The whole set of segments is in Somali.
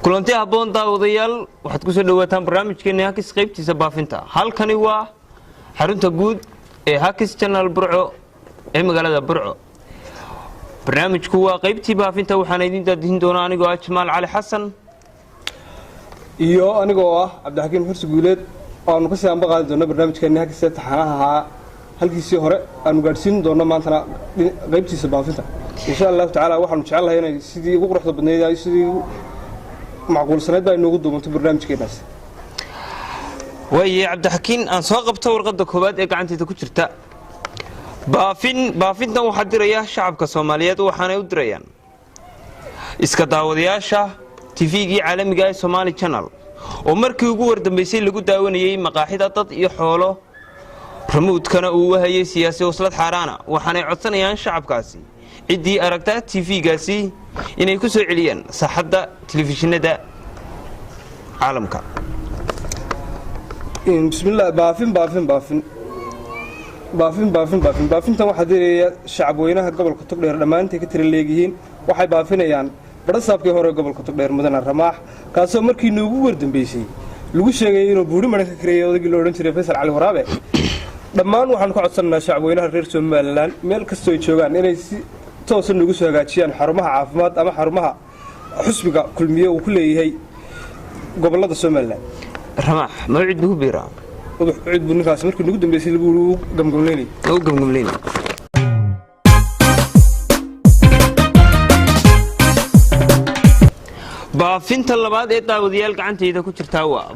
kulanti habboon daawadayaal waxaad ku soo dhawaataan barnaamijkeena Hakis qaybtiisa baafinta halkani waa xarunta guud ee Hakis Channel Burco ee magaalada Burco barnaamijku waa qaybtii baafinta waxaan idin daadin doonaa anigoo ah Jamaal Cali Xasan iyo anigoo ah Cabdixakiin Xursi Guuleed oo ka soo ambaqaadi doona barnaamijkeena Hakis taxanaha halkiisii hore aanu gaarsiin doono maanta qaybtiisa baafinta insha Allah taala waxaanu jecelahay inay sidii ugu quruxda badneyd ay sidii معقول سنة بقى إنه قدوم أنت برنامج كده ويا عبد الحكيم أن ساقب تور قد كوباد إيه عنتي تكترتا بافين نو حد رياه شعب كصوماليات وحنا يدريان إسكتاودياشة تفيجي عالمي جاي صومالي channel ومركي يقول دمبيسي اللي قد داوني مقاحدة تط يحوله رمود كان وهي سياسي وصلت حرانا وحنا يعطنا يان شعب كاسي عدي أركتات تيفي قاسي إن يكسر عليا صحدا تلفزيون ده عالمك. بسم الله بافين تام حديري شعب وينها قبل كتب دير لما أنت كتير الليجين وحي بافين يعني برصاب كهورة قبل كتب دير مدن الرماح كاسو مركي نوجور دمبيسي لوش يعني بوري من الكريه وذي لورن شري فيصل على الورابع لما نروح نقعد صرنا شعب وينها غير سمالان ملك السوي شوغان إنه توصل نقول سواقاتيان حرمها عافمات أما حرمها حسبك كل مية وكل هي قبل الله السمالان رماح ما يعد به بيرا عيد بالنفاس مركو نقدم بس اللي بيقولوا قمقمليني أو قمقمليني بافين طلبات إيه تاوديال كعنتي إذا كنت ترتاوا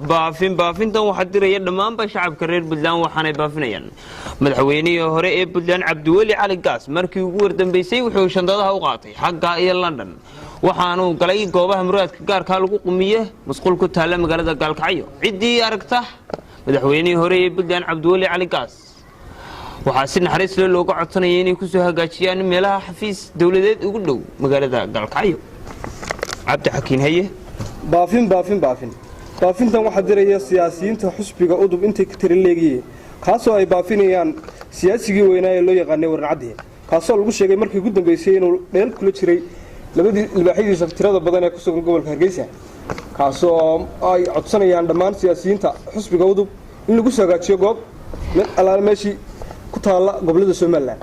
بافين تو حدير يد ما بشعب كرير بلدان وحنا بافنيان مدحويني هوري إيه بلدان عبد الولي على القاس مركي يقول دنبيسي وحوش شنطتها وقاطي حقا إيه لندن وحانو قلي قوبها مرات كار كالو قمية مسقول كنت هلا مقالة قال كعيو عدي أركته مدحويني هوري بلدان عبد الولي على القاس وحاسين حريص لو قعد سنيني كسوها قاشيان ميلها حفيز دولدات يقولوا مقالة قال كعيو عبد الحكيم هي بافين تام حدير يا سياسيين تحسبك أدب أنت كتير الليجي خاصة أي بافين يعني سياسي ويناي اللي يغني ورنعده خاصة لو شيء مركي جدا بيسين ولين كل شيء لبدي الوحيد يسافر هذا بدنا يكسر قبل كهرجيسة خاصة أي عطسنا يعني دمان سياسيين تحسبك أدب إنه كسر قاتشي قب من على ماشي كتالا قبل ده سملا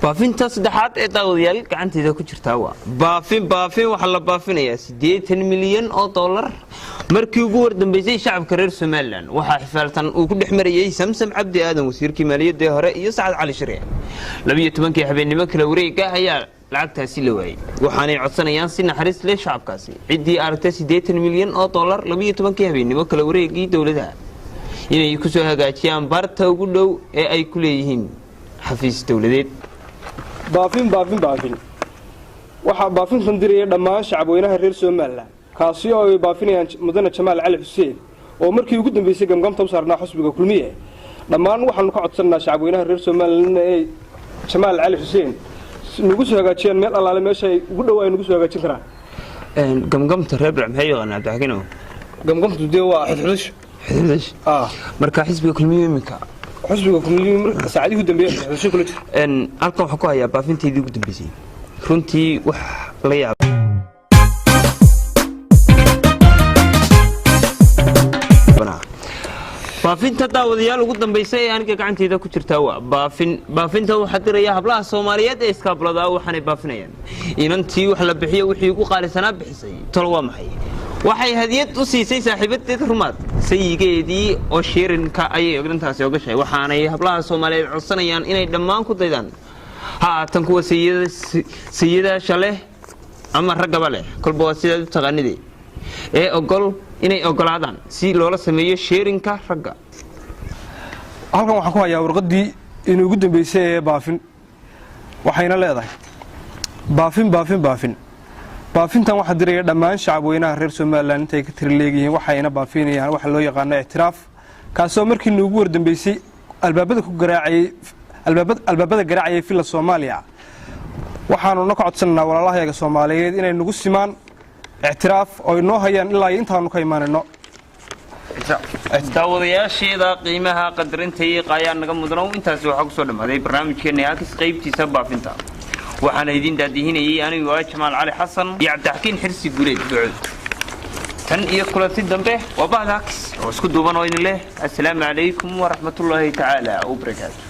بافين تصدحات إيه تاوديال كعنتي إذا كنت ترتاوا بافين وحلا بافين يا 8 مليون أو دولار مركي يقول دنبيزي شعب كرير سومالان وحا حفالتان وكل حمرية سمسم عبد آدم وسير كمالية دهراء يصعد على شريع لبي يتمنكي حبيني مكلا وريكا هيا لعقتها سيلوي وحاني عطسنا يانسينا حريص ليه شعب كاسي عدي أرتها 8 مليون أو دولار لبي يتمنكي حبيني مكلا وريكي دولتها إنه يكسو هاقاتيان بارتا وقلو أي كليهين حفيز دولدين بافين waxa baafin sandiriyay dhamaan shacabweynaha reer Soomaaliland kaasi oo ay baafinayaan mudane Jamaal Cali Xuseen oo markii ugu dambeysay gamgamta u saarnaa xusbiga kulmiye dhamaan waxaanu ka codsanaa shacabweynaha reer Soomaaliland ee Jamaal Cali Xuseen nagu soo hagaajiyaan meel allaale meesha ay ugu dhaw ay nagu soo hagaajin karaan gamgamta reer Burco maxay yaqaan Cabdixakiin gamgamtu dee waa xidhiidh marka xisbiga kulmiye imika xusbiga kulmiye saacadii ugu dambeeyay xidhiidh kula jira halkan waxa ku haya baafinteedii ugu dambeysay runtii wax la yaab baafinta daawadayaal ugu dambeysay ee aniga gacanteeda ku jirta waa baafinta waxa diraya hablaha Soomaaliyeed ee iskaablada waxaanay baafinayaan inantii wax la bixiyo wixii ugu qaalisanaa bixisay tolo waa maxay waxay hadiyad u siisay saaxiibadeed rumaad sayigeedii oo sheerinka ay ogdantaasi uga shay waxaanay hablaha Soomaaliyeed codsanayaan inay dhammaan ku daydaan tan kuwa sayida shale ama ragaba leh kolba waa sida taqaanidii ee ogol inay ogolaadaan si loola sameeyo sheerinka ragga halkan waxa ku hayaa warqadii inuu ugu dambeysay ee waxayna leedahay baafintan waxa diray dhamaan shacabweynaha reer Soomaaliland intay ka tirleeyihiin waxayna baafinayaan waxa loo yaqaan i'tiraaf kaasoo markii ugu wardambeysay albaabada garaacay fila Soomaaliya waxaanu ka codsanaa walaalahayaga Soomaaliyeed inay nagu simaan i'tiraaf oo inoo hayaan ilaa intaanu ka imaanayno daawadayaasheeda qiimaha qadarinta iyo qaayaan naga mudano intaas waxa ku soo dhamaaday barnaamijkeena halkaas qaybtiisa baafinta waxaan idin daadihinayay anigu waa Jamaal Cali Xasan iyo Cabdixakiin Xirsi Guuleed Ducud tan iyo kulanti dambe waa baadax oo isku duuban oo idin leh assalaamu calaykum wa rahmatullaahi ta'ala wa barakaatuh